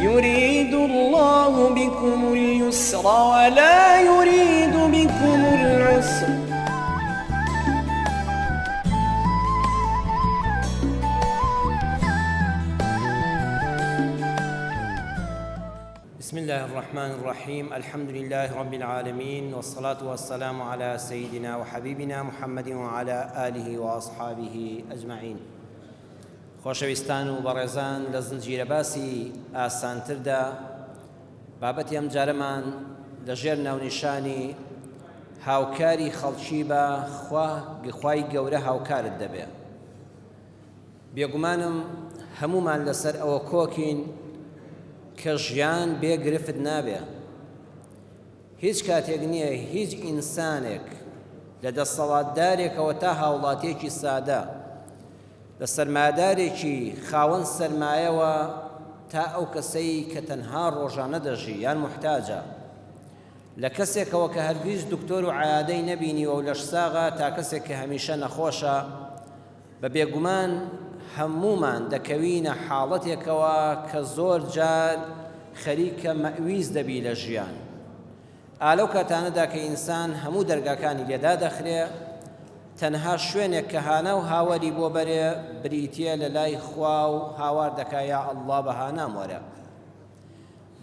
يريد الله بكم اليسر ولا يريد بكم العسر. بسم الله الرحمن الرحيم. الحمد لله رب العالمين، والصلاة والسلام على سيدنا وحبيبنا محمد وعلى آله وأصحابه أجمعين. خۆشەویستان و بەڕێزان، لە زنجیرە باسی ئاسانتردا بابەتی ئەم جارەمان لەژێر ناونیشانی هاوکاری خەڵکی بە خوای گەورە هاوکارت دەبێ. بێگومانم هەمومان لەسەر ئەوە کۆکین کە ژیان بێگرفت نابێ. هیچ کاتێک نییە هیچ ئینسانێک لە دەسەڵاتدارێکەوە تا هاوڵاتیەکی سادە، لە سەرمایەدارێکی خاوەن سەرمایەوە تا ئەو کەسەی کە تەنها ڕۆژانە دەژی یان محتاجە، لە کەسێکەوە کە هەرگیز دکتۆر و عەیادەی نەبینیوە و لەش ساغا تا کەسێک کە هەمیشە نەخۆشە، بە بێگومان هەمومان دەکەوینە حاڵەتێکەوە کە زۆر جار خەریکە مەئویز دەبی لە ژیان. ئالەو کاتانەدا کە ئینسان هەموو دەرگاکانی لێدا دەخرێ، تەنها شوێنێک کە هانە و هاوەری بۆ بەرێ بریتیە لە لای خوا و هاوار دەکا یا ئەڵڵا بەهانام وەرە.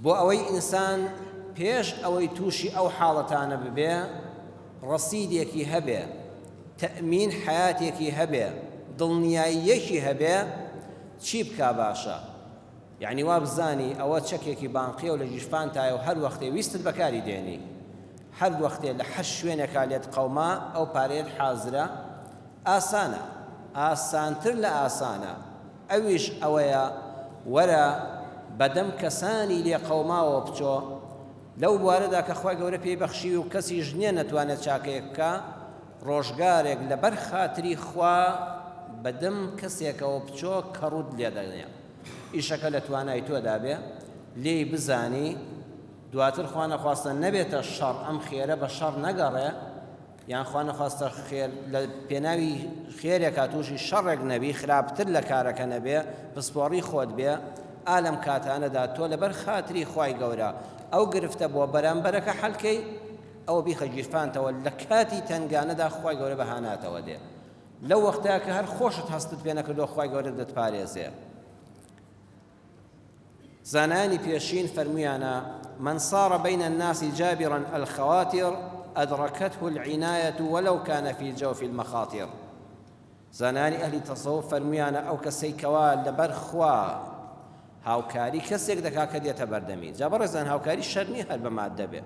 بۆ ئەوەی ئینسان پێش ئەوەی تووشی ئەو حاڵەتانە ببێ ڕەسیدێکی هەبێ، تەئمین حیاتێکی هەبێ، دڵنیاییەکی هەبێ، چی بکا باشە؟ یعنی وا بزانی ئەوە چەکێکی بانقیە و لە ژیشفانتایە و هەر وەختێ ویستت بەکاری دێنی، هەر وەختێ لە هەر شوێنێکا لێت قەوما ئەو پارەیەت حازرە. ئاسانە، ئاسانتر لە ئاسانە. ئەویش ئەوەیە وەرە بەدەم کەسانی لێ قەوماوە بچۆ لەو بوارەدا کە خوای گەورە پێی بەخشی و کەسی ژنێ نەتوانێت چاکەیەک بکە، ڕۆژگارێک لەبەر خاتری خوا بەدەم کەسێکەوە بچۆ کە ڕوود لێ دەنێ. ئیشەکە لە توانای تۆدا بێ، لێی بزانی دواتر خوا نەخواستە نەبێتە شەڕ، ئەم خێرە بە شەڕ نەگەڕێ، یان خوا نەخواستە خێر لە پێناوی خێرێکا تووشی شەڕێک نەبی، خراپتر لە کارەکە نەبێ، پسپۆڕی خۆت بێ. ئالەم کاتانەدا تۆ لەبەر خاتری خوای گەورە ئەو گرفتە بۆ بەرامبەرەکە حەلکەی ئەوە بیخە گیرفانتەوە، لە کاتی تەنگانەدا خوای گەورە بەهاناتەوە دێ. لەو وەختەیە کە هەر خۆشت هەستت پێ نەکردۆ خوای گەورە دەتپارێزێ. زانانی پێشین فەرمویانە: من صار بين الناس جابرا الخواتر أدركته العناية ولو كان في جوف المخاطر. زانانی ئەهلی تەسەووف فەرمویانە ئەو کەسەی کەوا لەبەر خوا هاوکاری کەسێک دەکا کە دێتە بەردەمی. جا بەڕێزان، هاوکاری شەر نییە هەر بە ماددە بێ.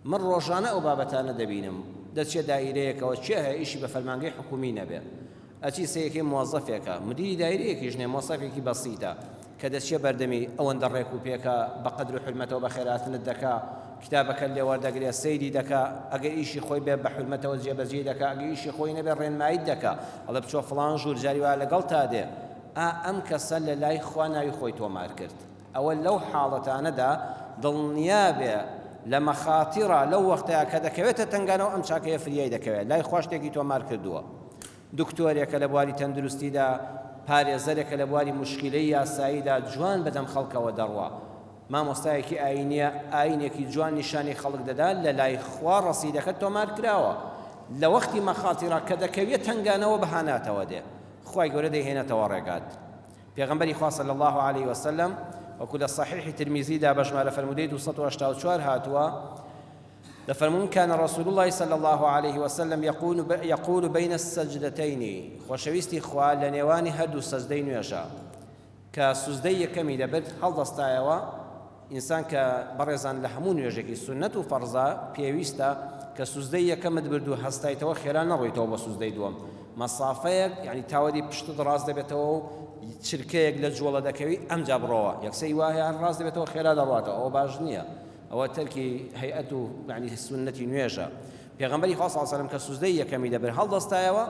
من ڕۆژانە ئەو بابەتانە دەبینم، دەچێت دایرەیەکەوە چێ هەیە ئیشی بە فەرمانگەی حکومی نەبێ، ئەچی سەیەکەی موظفێکە، مدیری دایرەیەکیش نیە، مۆسەفێکی بەسیتە کە دەچێت بەردەمی ئەوەندە ڕێک و پێکە بە قەدر و حرمەتەوە بە خێراتنت دەکا، کتابەکە لێ وەردەگرێت، سەیری دەکا، ئەگەر ئیشی خۆی بێ بە حرمەتەوە جێبەجێ دەکا، ئەگەر ئیشی خۆی نەبێ ڕێنماییت دەکا، ئەڵێ بچۆ فڵان ژوور جاری وا لەگەڵ تا دێ. ئەم کەسە لە لای خوا ناوی خۆی تۆمار کرد. ئەوە لەو حاڵەتانەدا دڵنیا بێ لە مەخاتیڕە، لەو وەختەیە کە دەکەوێتە تەنگانەوە ئەم چاکەیە فریای دەکەوێت، لای خوا شتێکی تۆمار کردووە. دکتۆرێکە لە بواری تەندروستیدا، پارێزەرێکە لە بواری مشکلەی یاساییدا جوان بەدەم خەڵکەوە دەڕوا، مامۆستایەکی ئاینیە ئاینێکی جوان نیشانی خەڵک دەدا، لە لای خوا ڕەسیدەکە تۆمار کراوە. لە وەختی مەخاتیڕە کە دەکەوێت تەنگانەوە بەهاناتەوە دێ، خوای گەورە دەیهێنێتەوە ڕێگات. پێغەمبەری خوا صلی الله عليه وسلم وەکو لە صحیحی ترمیزیدا بە ژمارە فەرمودەی 284 هاتووە، دەفەرمون: كان رسول الله صلى الله عليه وسلم يقول بين السجدتين. خۆشەویستی خوا لە نێوانی هەردوو سەجدەی نوێژە کە سوزدەی یەکەمی دەبێت هەڵدەستایەوە، ئینسان کە بەڕێزان لە هەموو نوێژێکی سنەت و فەرزە پێویستە کە سوزدەی یەکەمت بردو هەستایتەوە خێرا نەڕۆیتەوە بە سوزدەی دووەم. مەسافەیەک یعنی تاوەری پشتت ڕاست دەبێتەوە و چرکەیەک لە جوڵە دەکەوی، ئەمجا بڕۆوە، یەکسەی وایە ڕاست دەبێتەوە خێرا دەڕاتەوە، ئەوە باش نییە، ئەوە تەرکی هەیئەت و یعنی سنەتی نوێژە. پێغەمبەری خوا صلی الله علیه و سلم کە سوزدەی یەکەمی دەبێت هەڵدەستایەوە،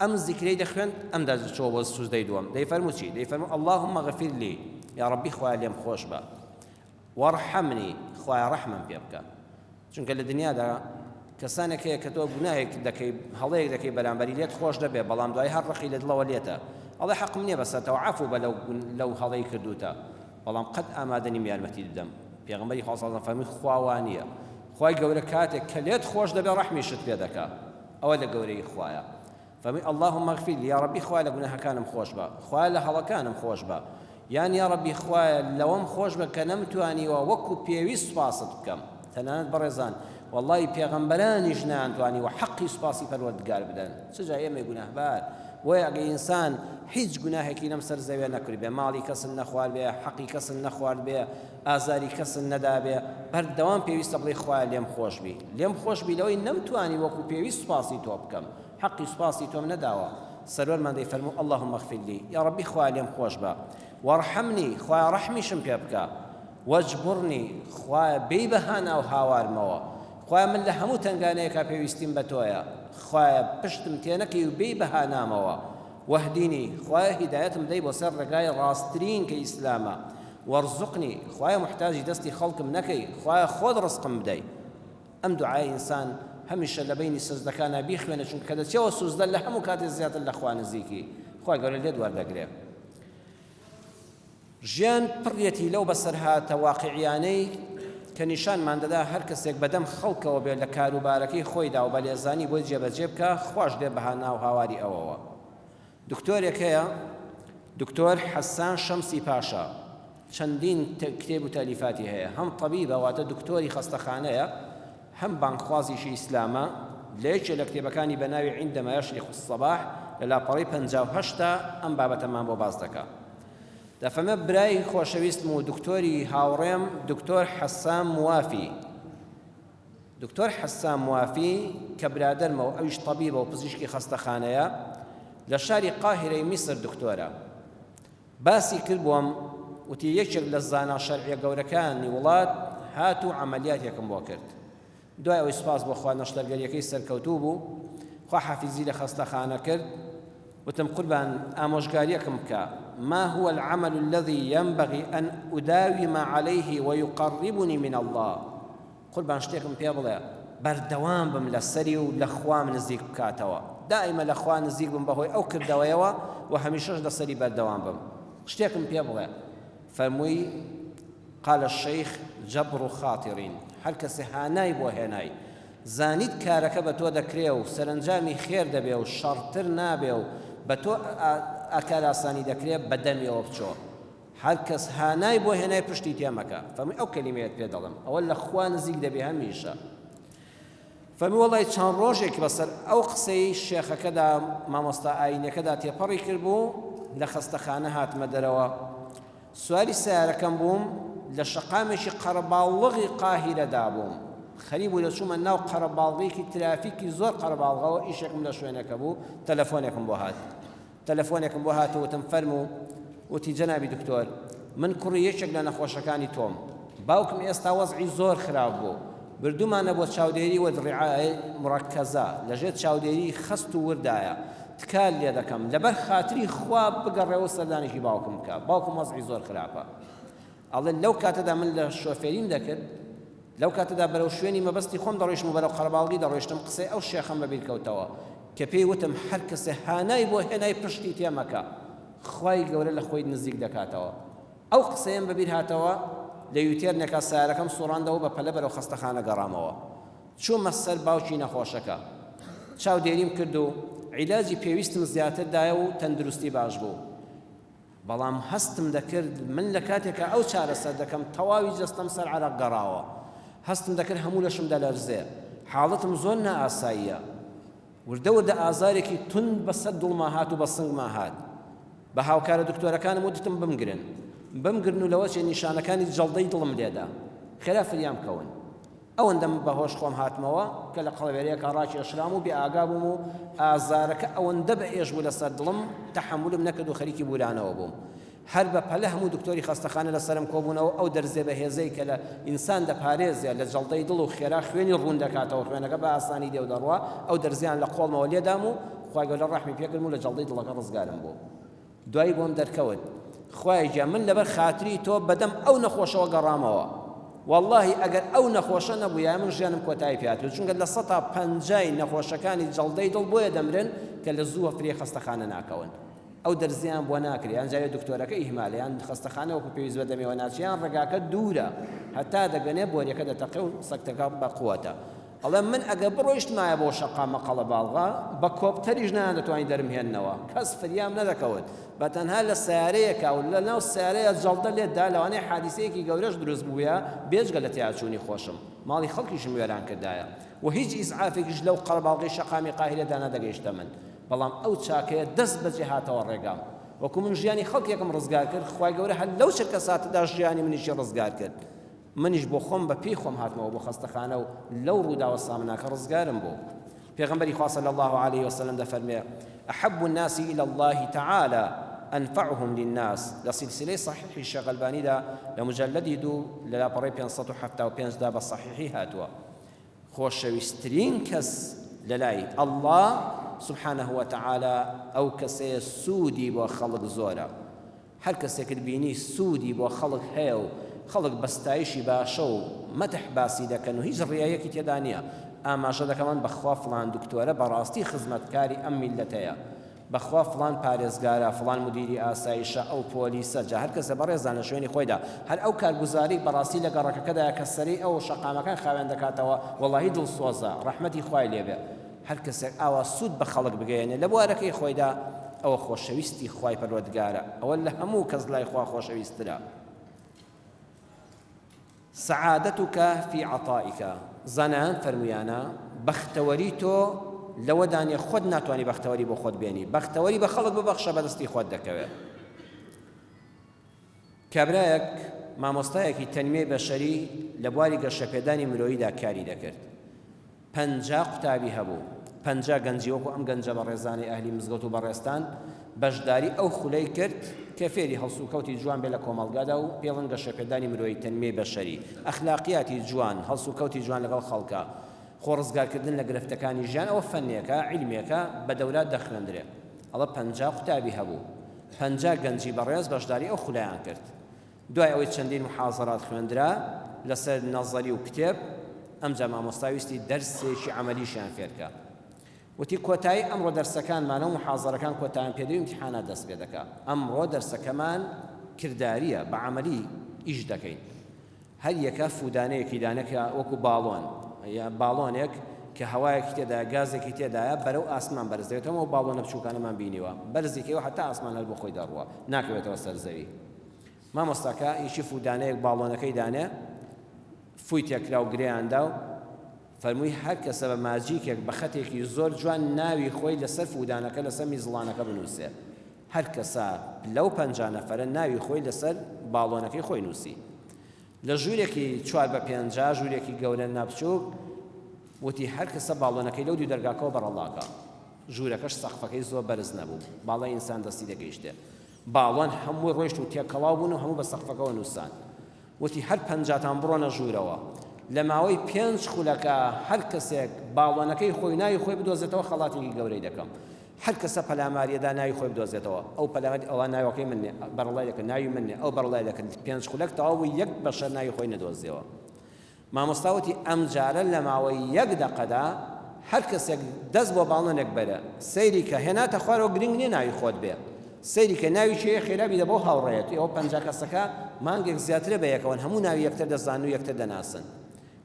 ئەم زیکرەی دەخوێن، ئەم دەچۆ بۆ سوزدەی دووەم، دەیفەرموو چی؟ دەیفەرموو: اللهم اغفر لي، یا ربی خوای لێم خۆش بە، وارحمنی، خوای ڕەحمم پێ بکە. چونکە لە دنیادا کەسانێک هەیە کە تۆ گوناهێک دەکەی، هەڵەیەک دەکەی بەرامبەری لێت خۆش دەبێ، بەڵام دوای هەر ڕقی لە دڵەوە لێتە، ئەڵێ حەقم نییە بەسەرتەوە عەفو بە لەو هەڵەی کردوتە. بەڵام قەت ئامادە نیم یارمەتی بدەم. پێغەمبەری خوا سەڵڵەڵاهو عەلەیهی وسەلەم فەرمووی خواوانیە خوای گەورە کاتێک کە لێت خۆش دەبێ ڕەحمیشت پێ دەکا، ئەوە لە گەورەی خوایە. فەرمووی اللهم اغفر لي یا ڕەبی خوای لە گوناهەکانم خۆش بە، خوای لە هەڵەکانم خۆش بە، یان یا ڕەبی خوایە لەوەم خۆش بە کە نەمتوانیوە وەکو پێویست سوپاست بکەم. تەنانەت بەڕێزان وەڵڵاهی پێغەمبەرانیش نەیانتوانیوە حەقی سوپاسی پەروەردگار بدەن. چ جا ئێمە گوناهبار وەی ئەگەر ئینسان هیچ گوناهێکی لەم سەر زەویە نەکرد بێ، ماڵی کەسن نەخوارد بێ، حەقی کەسن نەخوارد بێ، ئازاری کەسن نەدا بێ، بەردەوام پێویستە بڵێ خوایە لێم خۆش بی، لێم خۆش بی لەوەی نەمتوانی وەکو پێویست سوپاسی تۆ بکەم، حەقی سوپاسی تۆم نەداوە. سەرۆرمان دەیفەرموو اللهم اغفر لي یا ڕەبی خوایە لێم خۆش بە، وەرحەمنی خوایە ڕەحمیشم پێ بکە، وەجبڕنی خوایە بێی بەهانا و هاوارمەوە، خوایە من لە هەموو تەنگانەیەکە پێویستیم بە تۆیە، خوایە پشتم تێ نەکەی و بێی بەهانامەوە، وەهدینی خوایە هیدایەتم دەی بۆ سەر ڕێگای ڕاستترین کە ئیسلامە، وەرزوقنی خوایە محتاجی دەستی خەڵکم نەکەی، خوایە خۆت ڕزقم بدەی. ئەم دوعای ئینسان هەمیشە لە بینی سەجدەکانە بیخوێنە، چونکە کە دەچێەوە سوزدە لە هەموو کاتێک زیاتر لە خوا نزیکی، خوای گەورە لێت وەردەگرێ. ژیان پڕیەتی لەو بەسەرهاتە واقعیانەی کە نیشانمان دەدا هەر کەسێک بەدەم خەڵکەوە بێت لە کاروبارەکەی خۆیدا و بەلێزانی بۆی جێبەجێ بکە، خوش دێ بەهانا و هاواری ئەوەوە. دکتۆرێک هەیە، دکتۆر حەسان شەمسی پاشا، چەندین کتێب و تالیفاتی هەیە، هەم طەبیبە واتە دکتۆری خەستەخانەیە، هەم بانکخوازیشی ئیسلامە. لە یەکێک لە کتێبەکانی بە ناوی عندما یەشرق الصباح لە لاپەڕی 58 ئەم بابەتەمان بۆ باز دەکات. دەفەمە برای خۆشەویستم و دکتۆری هاوڕێم دکتۆر حەسان موافی، دکتۆر حەسان موافی کە برادەرمە و ئەویش طەبیبە و پزیشکی خەستەخانەیە لە شاری قاهرەی میسر دکتۆرە. باسی کرد بۆم، وتی یەکێک لە زانا شەرعیە گەورەکانی وڵات هات و عەمەلیاتێکم بۆ کرد. دوای ئەوەی سوپاس بۆ خوا نەشتەرگەریەکەی سەرکەوتوو بوو، خوا حەفیزی لە خەستەخانە کرد، وتم قوربان ئامۆژگاریەکم بکە، ما هو العمل الذي ينبغي أن أداوم عليه ويقربني من الله. قوربان شتێکم پێ بڵێ بەردەوام بم لەسەری و لە خوام نزیک بکاتەوە، دائیمە لە خوا نزیک بم بەهۆی ئەو کردەوەیەوە و هەمیشەش لەسەری بەردەوام بم. شتێکم پێ بڵێ، فەرمووی قال الشيخ جبر خاطرين، هەر کەسێ هانای بۆ هێنای زانیت کارەکە بە تۆ دەکرێ و سەرنجامی خێر دەبێ و شەڕتر نابێ و بە تۆ ئاکار ئاسانی دەکرێت بەدەمیەوە بچۆ، هەر کەس هانای بۆ هێنای پشتی تێمەکە. فەرمووی ئەو کەلیمەیەت پێ دەڵم، ئەوە لە خوا نزیک دەبێ هەمیشە. فەرمووی وەڵی چەند ڕۆژێک بەسەر ئەو قسەی شێخەکەدا مامۆستا ئاینەکەدا تێپەڕی کردبوو، لە خەستەخانە هاتمە دەرەوە، سواری سیارەکەم بووم، لە شەقامێکی قەرەباڵغی قاهیرەدا بووم، خەریب بوو دەچوومە ناو قەرەباڵغێکی ترافیکی زۆر قەرەباڵغەوە، ئیشێکم لە شوێنەکە بوو، تەلەفۆنێکم بۆ هات، تەلەفۆنێکم بۆ هاتەوەتم فەرموو، وتی جەنابی دکتۆر من کوڕی یەکێک لە نەخۆشەکانی تۆم، باوکم ئێستا وەزعی زۆر خراپ بوو، بردومانە بۆ چاودێری و ڕیعایە مڕەکەزە لەژێر چاودێری خەست و وردایە، تکال لێ دەکەم لەبەر خاتری خوا بگەڕێەوە سەردانێکی باوکم بکە، باوکم وەزعی زۆر خراپە. ئەڵێ لەو کاتەدا من لە شۆفێریم دەکرد، لەو کاتەدا بەرەو شوێنی مەبەستی خۆم دەڕۆیشتم و بەرەو قەرەباڵغی دەڕۆیشتم، قسەی ئەو شێخەم بەبیر کەوتەوە کە پێی وتم هەر کەسێ هانای بۆ هێنای پشتی تێمەکە، خوای گەورە لە خۆی نزیک دەکاتەوە. ئەو قسەیەم بەبیر هاتەوە، لە یوتێرنێکا سیارەکەم سوڕاندەوە بە پەلە بەرەو خەستەخانە گەڕامەوە، چوومە سەر باوکی نەخۆشەکە، چاودێریم کرد و عیلاجی پێویستم زیاتر دایە و تەندروستی باش بوو. بەڵام هەستم دەکرد من لە کاتێکە ئەو چارەسەر دەکەم تەواوی جەستەم سەر عەرەق گەڕاوە، هەستم دەکرد هەموو لەشم دەلەرزێ، حاڵەتم زۆر نائاساییە، وردە وردە ئازارێکی تون بەسەر دڵما هات و بە سنگما هات. بە هاوکارە دکتۆرەکانم وتم بمگرن و لەوە چێ نیشانەکانی جەڵدەی دڵم لێدا، خێرا فریام کەون. ئەوەندەم بەهۆش خۆم هاتمەوە کە لە قەڵەوێرەیەکە ڕاکێشرام و بێئاگا بووم و ئازارەکە ئەوەندە بە ئێش بوو لەسەر دڵم تەحەمولم نەکرد و خەریکی بورانەوە بووم. هەر بە پەلە هەموو دکتۆری خەستەخانە لەسەرم کۆبوونەوە، ئەو دەرزێ بەهێزەی کە لە ئینسان دەپارێزێ لە جەڵدەی دڵ و خێرا خوێنی ڕوون دەکاتەوە، خوێنەکە بە ئاسانی دێو دەڕوا، ئەو دەرزیان لە قۆڵمەوە لێدام و خوای گەورە ڕەحمی پێکردم و لە جەڵدەی دڵەکە ڕزگارم بوو. دوایی بۆم دەرکەوت، خوای گیان من لەبەر خاتری تۆ بەدەم ئەو نەخۆشەوە گەڕامەوە، واللهی ئەگەر ئەو نەخۆشە نەبووە من ژیانم کۆتایی پێهاتوو، چونکە لە 150 نەخۆشەکانی جەڵدەی دڵ بۆیە دەمرن کە لە زووە فرێ خەستەخانە ناکەون. ئەو دەرزیان بۆ ناکرێ یان جارێ دکتۆرەکە ئیهمالە یان خەستەخانەوەکو پێویست بە دەمێوە ناچیان ڕێگاکە دوورە هەتا دەگەنێ بۆریەکە دەتەقێ و سەگەکە بەقووەتە ئەڵێ من ئەگە بڕۆیشتمایە بۆ شەقا مەقەڵە باڵغا بە کۆپتەریش نان دەتوانین دەرمهێننەوە کەس فریام نەدەکەوت بە تەنها لە سیارەیەکە و لە ناو سیارەیە جەڵدە لێتدا لەوانەیە حادیسەیەکی گەورەش دروست بوویە بێجگە لە تیاچوونی خۆشم ماڵی خەڵکیشم وێران کردایە و هیچ ئیسعافێکیش لەو قەرەباڵغی شەقامی قاهیرەدا نەدەگەیشتە من بەڵام ئەو چاکەیە دەست بەجێ هاتەوە ڕێگام وەکو من ژیانی خەڵکێکم ڕزگار کرد خوای گەورە هەر لەو چرکە ساتەدا ژیانی منیشی ڕزگار کرد منیش بۆ خۆم بە پێی خۆم هاتمەوە بۆ خەستەخانە و لەو ڕووداوە سامناکە ڕزگارم بوو پێغەمبەری خوا صلی الله عليه وسلم دەفەرمێ أحب الناس إلى الله تعالى أنفعهم للناس لسلسلة صحيح الشيخ الألباني دا لمجلد دو للاپەڕەی 575 دا بە صحیحی هاتووە خۆشەویستترین کەس لەلای الله سبحانه وتعالى ئەو کەسەیە سوودی بۆ خەڵک زۆرە هەر کەسێکت بینی سوودی بۆ خەڵک هەیە و خەڵک بەستایشی باشە و مەتح باسی دەکەن و هیچ ڕیایەکی تێدا نییە ئاماژە دەکەمان بەخوا فڵان دکتۆرە بەڕاستی خزمەتکاری ئەم میلەتەیە بەخوا فڵان پارێزگارە فڵان مدیری ئاسایشە ئەو پۆلیسە جا هەر کەسە بەڕێزان لە شوێنی خۆیدا هەر ئەو کارگوزاری بەڕاستی لە گەڕەکەکەدا کە سەری ئەو شەقامەکان خاوێن دەکاتەوە وەڵاهی دڵسۆزە ڕەحمەتی خوای لێبێ هەر کەسێک ئاوا سوود بە خەڵک بگەێنێ لە بوارەکەی خۆیدا ئەوە خۆشەویستی خوای پەروەردگارە ئەوە لە هەموو کەس لای خوا خۆشەویستترە سعادتك في عطائك زانان فەرمویانە بەختەوەری تۆ لەوە دانێ خۆت ناتوانانی بەختەوەری بۆ خۆت بێنی بەختەوەری بە خەڵک ببەخشە بەدەستی خۆت دەکەوێت کابرایەک مامۆستایەکی تەنمێ بەشەری لە بواری گەشەپێدانی مرۆییدا کاری دەکرد 50 قوتابی هەبوو 50 گەنجی وەکو ئەم گەنجە بە ڕێزانی ئەهلی مزگەوت و بەڕێستان بەشداری ئەو خولەی کرد کە فێری هەڵسوکەوتی جوان بێ لە کۆمەڵگادا و پێڵەن گەشەپێدانی مرۆیی تەنمێ بەشەری ئەخلاقیاتی جوان هەڵسوکەوتی جوان لەگەڵ خەڵکە خۆڕزگارکردن لە گرفتەکانی ژیان ئەوە فەنێکە عیلمێکە بە دەورات دەخوێندرێ ئەڵە 50 قوتابی هەبوو 50 گەنجی بەڕێز بەشداری ئەو خولەیان کرد دوای ئەوەی چەندین محاضەرات خوێندرا لەسەر نەزەری و کتێب ئەمجا مامۆستاویستی دەرسێکی عەمەلیشیان فێرکە وتی کۆتایی ئەمڕۆ دەرسەکانمانە و محاضەرەکان کۆتاییان پێدەوی امتحانات دەست پێ دەکا ئەمڕۆ دەرسەکەمان کرداریە بە عەمەلی ئیش دەکەین هەر یەکە فودانەیەکی دانەکە وەکو باڵۆن یا باڵۆنێک کە هەوایەکی تێدا گازێکی تێدایە بەرەو ئاسمان بەرزدێتەوە و باڵۆنە بچووکانەمان بینیوە بەرزێکەوە هەتا ئاسمان هەر بۆ خۆی دەڕوە ناکەوێتەوە سەر زەوی مامۆستاکە ئیشی فودانەیەک باڵۆنەکەی دانێ فوی تێکرا و گرێیاندا و فەرمووی هەر کەسە بە ماجیکێک بە خەتێکی زۆر جوان ناوی خۆی لەسەر فودانەکە لەسەر میزڵانەکە بنووسێ هەر کەسە لەو 50 نەفەرە ناوی خۆی لەسەر باڵۆنەکەی خۆی نووسی لە ژوورێکی 4 بە 50 ژوورێکی گەورە ناپچووک وتی هەر کەسە باڵۆنەکەی لەو دوو دەرگاکەوە بەڕەڵاکە ژوورەکەش سەقفەکەی زۆر بەرز نەبوو باڵای ئینسان دەستی دەگەیشتێ باڵۆن هەموو ڕۆیشت و تێکەڵاو بوون و هەموو بە سەقفەکەەوە نووسان وتی هەر 50تان بڕۆنە ژوورەوە لە ماوەی 5 خولەکە هەر کەسێک باڵۆنەکەی خۆی ناوی خۆی بدۆزێتەوە خەڵاتێکی گەورەی دەکەم هەر کەسە پەلاماریەدا ناوی خۆی بدۆزێتەوە ئەو پەلاماری ئەوە ناوەکەی منێ بەڕڵای دەکەن ناوی منێ ئەو بەڕڵای دەکەن 5 خولەک تەواو یەک بەشەر ناوی خۆی نەدۆزیەوە مامۆستاوتی ئەم جارە لە ماوەی 1 دەقەدا هەر کەسێک دەست بۆ باڵۆنێک بەرە سەیری کە هێناتە خوارەوە گرنگ نییە ناوی خۆت بێ سەیری کە ناوی چێ خێرابی دە بۆ هاوڕێت ئەوە 50 کەسەکە مانگێک زیاترە بە یەکەوە هەموو ناوی یەکتر دەزان و یەکتر دەناسن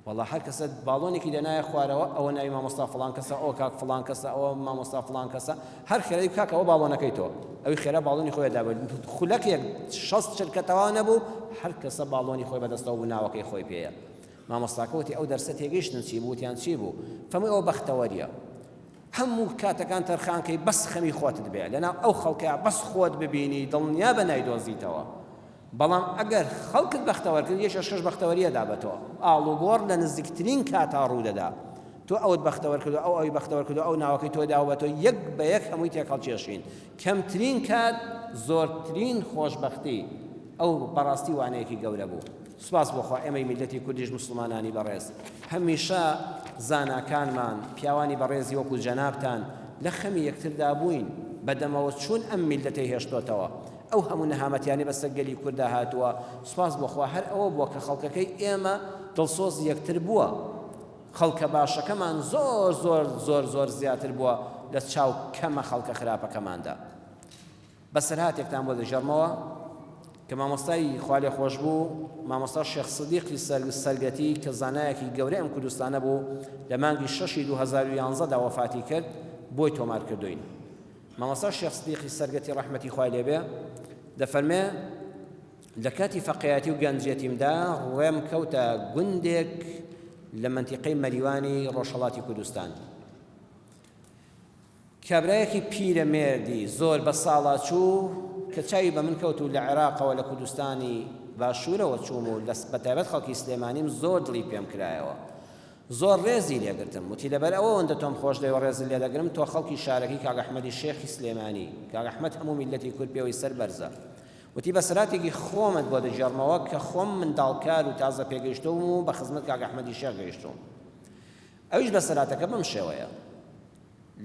والله هەر کەسە باڵۆنێکی دەنایە خوارەوە ئەوە ناوی مامۆستا فڵان کەسە ئەوە کاک فڵان کەسە ئەوە مامۆستا فڵان کەسە هەر خێرەی کاکە ئەوە باڵۆنەکەی تۆ ئەوی خێرا باڵۆنی خۆی دابێت خولەکێک 6 شرکەتەوە نەبوو هەر کەسە باڵۆنی خۆی بەدەستەوە بوو ناوەکەی خۆی پێیە مامۆستاکەوتی ئەو دەرسە تێگەیشتن چی بووتیان چی بوو فەرمووی ئەوە بەختەوەریە هەموو کاتەکان تەرخانکەی بەس خەمی خۆتت بێ لەناو ئەو خەڵکەیە بەس خۆت ببینی دڵنیا بە نایدۆزیتەوە بەڵام ئەگەر خەڵکت بەختەوەرکرد یەشەش بەختەوەریە دابێتەوە ئاڵوگۆڕ لە نزیکترین کاتا ڕوودەدا تۆ ئەوت بەختەوەر کردو ئەو ئەوی بەختەوەر کردو ئەو ناوەکەی تۆ داوە تۆ یەک بە یەک هەمووی تێکەڵ کێشین کەمترین کات زۆرترین خۆشبەختی ئەو بەڕاستی وانەیەکی گەورە بوو سوپاس بۆخوا ئێمەی میلەتی کوردیش مسلمانانی بەڕێز هەمیشە زاناکانمان پیاوانی بەڕێزی وەکو جەنابتان لە خەمی یەکتردا بووین بەدەمەوە چوون ئەم میلەتەی هێشتۆتەوە ئەو هەموو نەهامەتیانی بەسەر گەلی کووردا هاتووە سوپاس بۆخوا هەر ئەوە بووە کە خەڵکەکەی ئێمە دڵسۆز یەکتر بووە خەڵکە باشەکەمان زۆر زیاتر بووە لە چاو کەمە خەڵکە خراپەکەماندا بەسەرهاتێکتان بۆ دەژەڕمەوە کە مامۆستای خوا لێ خۆش بوو مامۆستا شێخ سدیقی سەرگەتی کە زانایەکی گەورەی ئەم کوردستانە بوو لە مانگی 6 2011 دا وەفاتی کرد بۆی تۆمار کردوین. مامۆستا شێخ سدیقی سەرگەتی ڕەحمەتی خوای لێبێ دەفەرمێ لە کاتی فەقیهاتی و گەنجێتیمدا ڕێم کەوتە گوندێک لە منتیقەی مەریوانی ڕۆژهەڵاتی کوردستان. کابرایەکی پیرەمێردی زۆر بە ساڵا چوو کە چاوی بە من کەوت و لە عێراقەوە لە کوردستانی باشوورەوە چووم و بەتایبەت خەڵکی سلێمانیم زۆر دڵی پێم کرایەوە، زۆر ڕێزی لێگرتم وتی لەبەر ئەوەندە تۆم خۆش دەوێ ڕێزی لێ دەگرم تۆ خەڵکی شارەکەی کاک ئەحمەدی شێخی سلێمانی کاک ئەحمەد هەموو میللەتی کورد پێوەی سەر بەرزە وتی بەسەراتێکی خۆمت بۆ دەژێڕمەوە کە خۆم منداڵکار و تازە پێگەیشتوم و بە خزمەت کاک ئەحمەدی شێخ گەیشتوم. ئەویش بەسەراتەکە بەم شێوەیە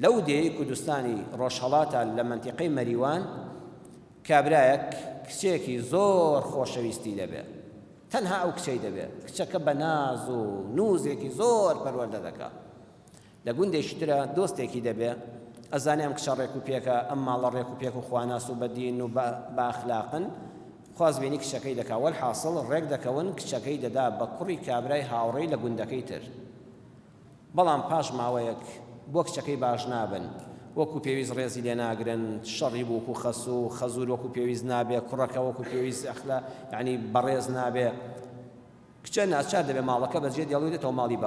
لەو دێی کوردستانی ڕۆژهەڵاتە لە منتیقەی مەریوان کابرایەک کچێکی زۆر خۆشەویستی دەبێت، تەنها ئەو کچەی دەبێت، کچەکە بە ناز و نووزێکی زۆر پەروەردە دەکات. لە گوندێکی ترە دۆستێکی دەبێت ئەزانێ ئەم کچە ڕێک و پێکە ئەم ماڵە ڕێک و پێک و خواناس و بەدین و باخلاقن خوازبێنی کچەکەی دەکا وەلحاصڵ ڕێک دەکەون کچەکەی دەدا بە کوڕی کابرای هاوڕێی لە گوندەکەی تر. بەڵام پاش ماوەیەک بۆ کچەکەی باش نابن وەکو پێویست ڕێزی لێ ناگرن شەڕی بوو و خەس و خەزور وەکو پێویست نابێ کوڕەکە وەکو پێویست ئەخلا یعنی بەڕێز نابێ کچە ناچار دەبێ ماڵەکە بەجێ دێڵێتەوە ماڵی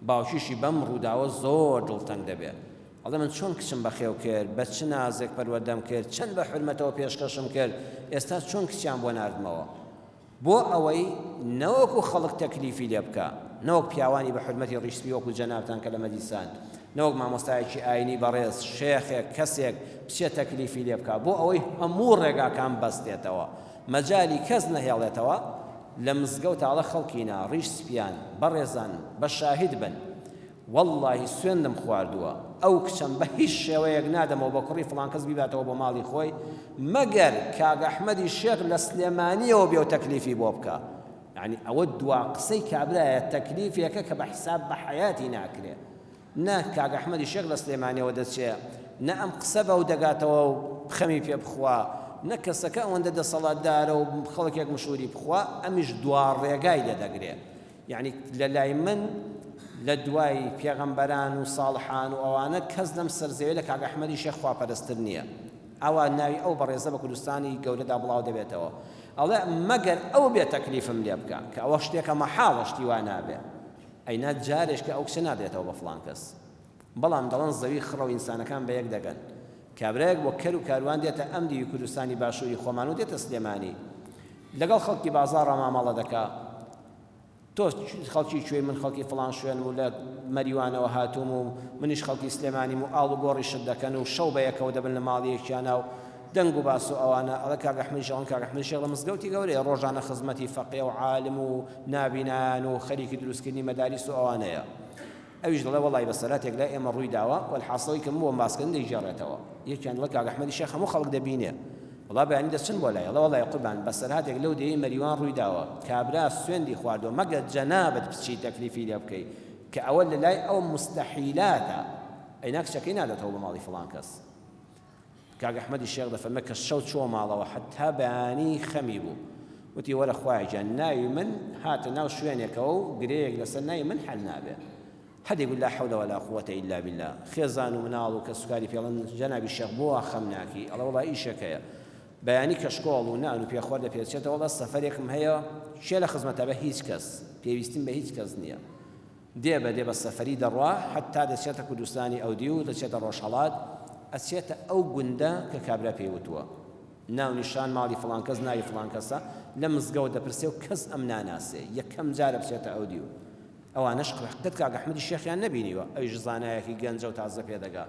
باوکیشی بەم ڕووداوە زۆر دڵتەنگ دەبێت ئەڵێ من چۆن کچم بەخێو کرد بە چ نازێک پەروەردەم کرد چەند بە حورمەتەوە پێشکەشم کرد ئێستا چۆن کچیان بۆ ناردمەوە بۆ ئەوەی نەوەکو خەڵک تەکلیفی لێ بکە نەوەک پیاوانی بە حورمەتی ڕیشتبی وەکو جەنابتان کە لە مەدیسان نەوەک مامۆستایەکی ئاینی بەڕێز شێخێک کەسێک بچێت تەکلیفی لێ بکە بۆ ئەوەی هەموو ڕێگاکان بەستێتەوە مەجالی کەس نەهێڵێتەوە لە مزگەوتاڵە خەڵکینا ڕیش سپیان بەڕێزان بە شاهید بن واللهی سوێندم خواردووە ئەو کچەم بە هیچ شێوەیەک نادەمەوە بە کوڕی فڵان کەس بیباتەوە بۆ ماڵی خۆی مەگەر کاک ئەحمەدی شێخ لە سلێمانیەوە بێ و تەکلیفی بۆ بکە. یعنی ئەوە دوا قسەی کابرایە تەکلیفێکە کە بە حیساب بە حەیاتی ناکرێت نە کاک ئەحمەدی شێخ لە سلێمانیەوە دەچێت نە ئەم قسە بە و دەگاتەوە و خەمی پێ بخوا نە کەسەکە ئەوەندە دەسەڵاتدارە و خەڵکێک مشوری بخوا ئەمیش دوا ڕێگای لێدەگرێت. یعنی لە لای من لە دوای پێغەمبەران و ساڵحان و ئەوانە کەس لەم سەرزەوێ لە کاک ئەحمەدی شێخ خواپەرستر نییە ئەوە ناوی ئەو بەڕێزە بە کوردستانی گەورەدا بڵاو دەبێتەوە ئەڵێ مەگەر ئەو بێ تەکلیفم لێ بکە کە ئەوە شتێکە مەحاڵە شتی وا نابێ ئەینا جارێش کە ئەو کچە نادێتەوە بە فڵان کەس بەڵام دەڵێن زەوی خڕە و ئینسانەکان بە یەک دەگەن کابرایەک بۆ کەر و کاروان دێتە ئەم دیوی کوردستانی باشووری خۆمان و دێتە سلێمانی لەگەڵ خەڵکی بازاڕ مامەڵە دەکا تۆ خەڵکی کوێی من خەڵکی فڵان شوێن و لە مەریوانەوە هاتووم و منیش خەڵکی سلێمانیم و ئاڵ و گۆڕی شت دەکەن و شەو بە یەکەوە دەبن لە ماڵیەکیانە و دەنگ و باس و ئەوانە ئەڵە کاک ئەحمەدی شێخ کاک ئەحمەدی شێخ لە مزگەوتی گەورەیە ڕۆژانە خزمەتی فەقیه و عالم و نابینان و خەریکی دروستکردنی مەداریس و ئەوانەیە ئەویش دەڵێ وەڵی بەسەراتێک لای ئێمە ڕووی داوە وەلحاصڵی کە من بۆ باسکردن دەیجێڕێتەوە یەکیان دەڵێ کاک ئەحمەدی شێخ هەموو خەڵک دەبینێ وڵا بەیانی دەچن بۆ لای وەڵی قوربان بەسەراتێک لەو دێی مەریوان ڕووی داوە کابرا سوێندی خواردووە مەگەر جەنابەت بچی تەکلیفی لێ بکەی کە ئەوە لە لای ئەو مستەحیلاتە ئەینا کچەکەی نادێتەوە بە ماڵی فڵان کەس کاک ئەحمەدی شێخ دەفەرمێ کە شەو چووە ماڵەوە حتا بەیانی خەمی بوو وتی وەرە خوای جان ناوی من هاتە ناو شوێنێکەوە و گرەیەک لەسەر ناوی من حەل نابێ حەدێک لا حەول ولا قووەتە ئیلا بالله خێزان و مناڵ و کە سوکاری پێڵن جەنابی شێخ بۆ خەم ناکی ئەڵە وەڵا ئیشەکەیە بەیانی کەشکۆڵ و نان و پێخوارد دەپێچێتەوە وەڵا سەفەرێکم هەیە شێ لە خزمەتە بە هیچ کەس پێویستیم بە هیچ کەس نییە دێ بە سەفەری دەڕوا حتا دەچێتە کوردستانی ئەودی و دەچێتە ڕۆژهەڵات ئەچێتە ئەو گوندە کە کابرا پێیوتووە ناو نیشان ماڵی فڵان کەس ناوی فڵان کەسە لە مزگەوت دەپرسێ و کەس ئەم ناناسێ یەکەم جارە بچێتە ئەودی و ئەوانەش قەت کاک ئەحمەدی شێخیان نەبینیوە ئەویش زانایەکی گەنجە و تازە پێدەگا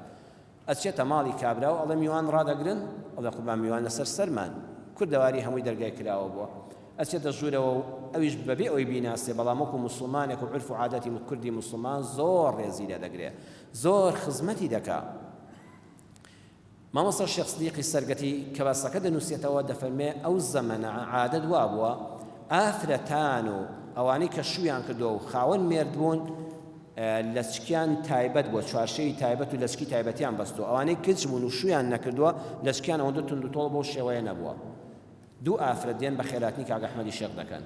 ئەچێتە ماڵی کابرا و ئەڵێ میوان ڕادەگرن ئەڵێ قوربان میوان لەسەر سەرمان کوردەواری هەمووی دەرگای کراوە بووە ئەچێتە ژوورەوە و ئەویش بەبێ ئەوی بیناسێ بەڵام وەکو موسڵمانێک و عرف و عادەتی کوردی موسڵمان زۆر ڕێزی لێ دەگرێ زۆر خزمەتی دەکا مامۆستا شێخ سدیقی سەرگەتی کە باسەکە دەنووسێتەوە دەفەرمێ ئەو زەمەنە عادەت وا بووە ئافرەتان و ئەوانەی کە شویان کردووە و خاوەن مێرد بوون لەچکیان تایبەت بۆ چوارشەوی تایبەت و لەچکی تایبەتیان بەستووە ئەوانەی کچ بوون و شویان نەکردووە لەچکیان ئەوەندە تند و تۆڵ بۆ شێوەیە نەبووە دوو ئافرەت دێن بە خێراتنی کاک ئەحمەدی شێخ دەکەن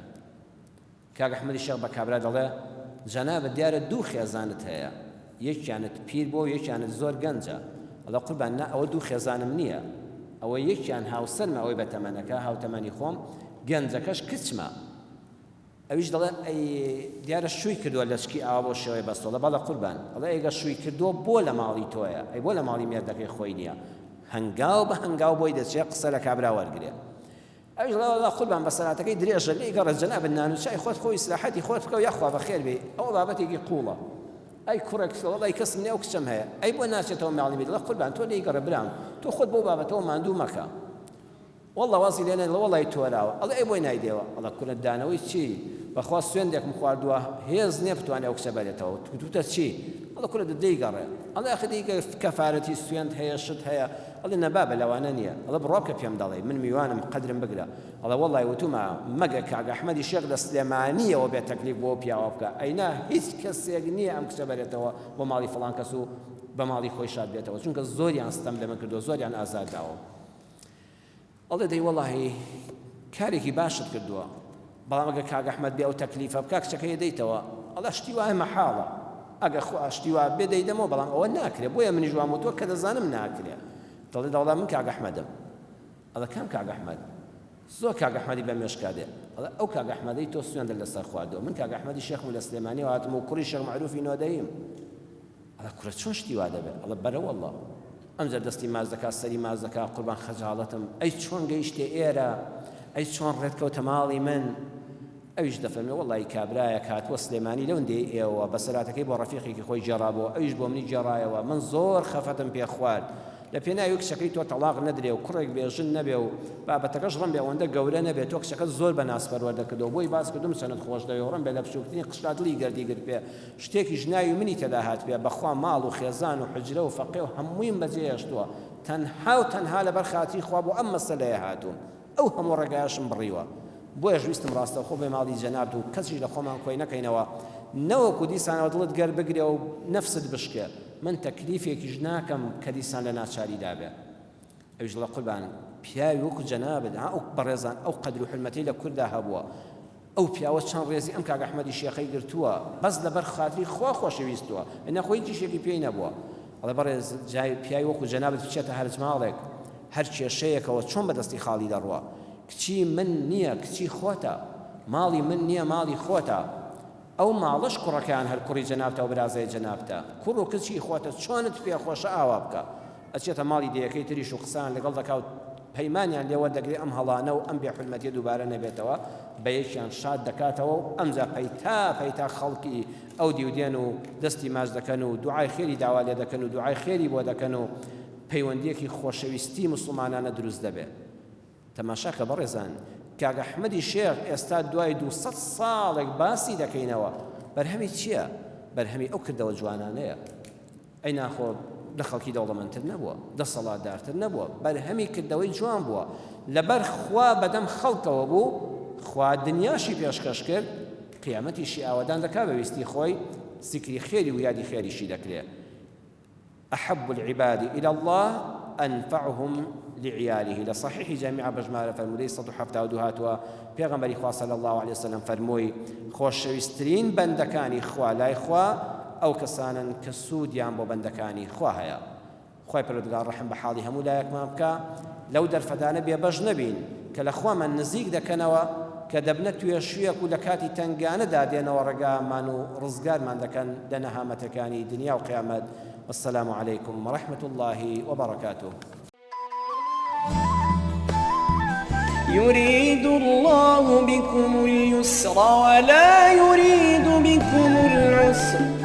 کاک ئەحمەدی شێخ بە کابرا دەڵێ جەنابەت دیارە دوو خێزانت هەیە یەکیانت پیر بۆ یەکیانت زۆر گەنجە ئەڵێ قوربان نا ئەوە دوو خێزانم نییە ئەوە یەکیان هاوسەرمە ئەوەی بە تەمەنەکە هاوتەمەنی خۆم گەنجەکەش کچمە ئەویش دەڵێ دیارە شووی کردووە لەچکی ئاوا بۆ شێوەیە بەستۆڵە بەڵە قوربان ئەڵێ ئێگە شووی کردووە بۆ لە ماڵی تۆیە ئەی بۆ لە ماڵی مێردەکەی خۆی نییە هەنگاو بە هەنگاو بۆی دەچێت قسە لە کابرا وەرگرێ ئەویش دەڵێ قوربان بە سەراتەکەی درێژە لێ گەڕێ جەنابەت نان و چای خۆت خۆی ئیسلاحەتی خۆت بکە و یاخوا بەخێر بێ ئەوە بابەتێکی قوڵە ئەی کوڕێک وەڵی کەسم نییە و کچەم هەیە ئەی بۆ ناچێتەوە ماڵی بێت دەڵێ قوربان تۆ لێی گەڕێ برام تۆ خۆت بۆ بابەتەوە ماندوو مەکە والله وازی لێنێ وڵی تۆراوە ئەڵێ ئەی بۆی نایدێەوە ئەڵە کورە دانەوەی چی بەخوا سوێندێکم خواردووە هێز نییە بتوانێت ئەو کچە بەرێتەوە توتە چی ئەڵە کورە دەی گەڕێ ئەڵێ ئەخ دیکە کەفارەتی سوێند هەیە شت هەیە ئەڵێ نەبابە لەوانە نییە ئەڵە بڕۆکە پێم دەڵێ من میوانم قەدرم بگرە ئەڵە وەڵی وتومە مەگە کاک ئەحمەدی شێخ لە سلێمانیەوە بێت تەکلیف بۆ پیاوە بکە ئەینا هیچ کەسێک نییە ئەم کچە بەرێتەوە بۆ ماڵی فڵان کەس و بە ماڵی خۆی شاد بێتەوە چونکە زۆریان ستەم لەمە کردو زۆریان ئازارداوە ئەڵێ دەی وەڵاهی کارێکی باشت کردووە بەڵام ئەگە کاک ئەحمەد بێ ئەو تەکلیفە بکە کچەکەی دەیتەوە ئەڵە شتی وایە مەحاڵە ئەگە خوا شتی وا بێ دەیدەمەوە بەڵام ئەوە ناکرێت بۆیە منیش وام وتووە کە دەزانم ناکرێت دەڵێ دەوڵا من کاک ئەحمەدم ئەڵە کام کاک ئەحمەد زۆر کاک ئەحمەدی بە مێشکادێ ئەڵێ ئەو کاک ئەحمەدەی تۆ سوێندە لەسەر خواردەوە من کاک ئەحمەدی شێخم لە سلێمانی هاتم و کوڕی شێخ معروفی نۆدەیم ئەڵە کوڕە چۆن شتی وا دەبێت ئەڵە بەرە وەڵڵا ئەمجار دەستی ماز دەکات سەری ماز دەکات قوربان خەجاڵەتم ئەی چۆن گەیشتێ ئێرە ئەی چۆن ڕێتکەوتە ماڵی من ئەویش دەفەرمێ وەڵی کابرایە کاتوە سلێمانی لەوەندەی ئێوە بە سەراتەکەی بۆ ڕەفیقێکی خۆی جێڕابەوە ئەویش بۆ منی جێڕایەوە من زۆر خەفەتم پێ خوارد لە پێناوی کچەکەی تۆ تەلاق نەدرێ و کوڕێک بێژن نەبێ و بابەتەکەش ڕەم بێ ئەوەندە گەورە نەبێت تۆ کچەکە زۆر بە ناسپەروەردەکردەوە بۆی باس کردم سەنت خۆش دەوێ و ڕەم بێ لە بچووکترین قشادڵی گەردیگر پێ شتێکی ژناوی منی تێدا هات پێ بەخوا ماڵ و خێزان و حجرە و فەقێ و هەموویم بەجێ هێشتووە تەنها و تەنها لەبەر خاتری خوا بۆ ئەم مەسەلەیە هاتووم ئەو هەموو ڕێگایشم بڕیوە بۆیە ویستم ڕاستەوخۆ بێ ماڵی جەنابت و کەسیش لە خۆمان کۆی نەکەینەوە نەوەکو دیسانەوە دڵت گەر بگرێ و نەفست بشکێ من تەکلیفێکیش ناکەم کە دیسان لە ناچاریدا بێ ئەویش دڵە قوربان پیاوی وەکو جەنابت ئەو بەڕێزان ئەو قەدر و حرمەتەی لە کوردا هەبووە ئەو پیاوە چەند ڕێزی ئەم کاک ئەحمەدی شێخەی گرتووە بەس لەبەر خاتری خوا خۆشەویستووە ئەنا خۆی هیچیشێکی پێی نەبووە ئەڵێ بەڕێز جای پیاوی وەکو جەنابت بچێتە هەرج ماڵێک هەر کێشەیەکەوە چۆن بەدەستی خاڵی دەڕوە کچی من نییە کچی خۆتە ماڵی من نییە ماڵی خۆتە ئەو ماڵش کوڕەکان هەر کوڕی جەنابتە و برازای جەنابتە کوڕ و کچی خۆتە چۆنت پێ خۆشە ئاوا بکە ئەچێتە ماڵی دەیەکەی تریش و قسان لەگەڵ دەکات پەیمانیان لێوە دەگرێت ئەم هەڵانە و ئەم بێحرمەتیە دووبارە نەبێتەوە بە یەکیان شاد دەکاتەوە و ئەمجا پەیتا خەڵکی ئەو دیودێن و دەستی ماچ دەکەن و دوعای خێری داوا لێ دەکەن و دوعای خێری بۆ دەکەن و پەیوەندیەکی خۆشەویستی مسلمانانە دروست دەبێت تەماشاکە بەڕێزان کاک ئەحمەدی شێخ ئێستا دوای 200 ساڵێک باسی دەکەینەوە بەرهەمی چییە؟ بەرهەمی ئەو کردەوە جوانانەیە ئەی ناخۆ لە خەڵکی دەوڵەمەندتر نەبووە دەسەڵاتدارتر نەبووە بەرهەمی کردەوەی جوان بووە لەبەر خوا بەدەم خەڵکەوە بوو خوا دنیاشی پێشکەش کرد قیامەتیشی ئاوادان دەکا بەویستی خۆی زیکری خێری و یادی خێریشی دەکرێت أحب العباد إلى الله أنفعهم لعياله لصحيح جامع بجمارة فرمودي 172 هاتوا پیغمبری خوا صلی الله علیه وسلم فرموی خۆشەویستترین بەندەکانی خوا لای خوا ئەو کەسانن کە سوودیان بۆ بەندەکانی خوا هەیە خوای پەروەردگار ڕەحم بە حاڵی هەموو لایەکمان بکە لەو دەرفەدانە بێبەش نەبین کە لە خوامان نزیک دەکەنەوە کە دەبنە توێ شوێک و لە کاتی تەنگانەدا دێنەوە ڕێگامان و ڕزگارمان دەکەن لە نەهامەتەکانی دنیا و قیامەت والسلام عليكم ورحمة الله وبركاته يريد الله بكم اليسر ولا يريد بكم العسر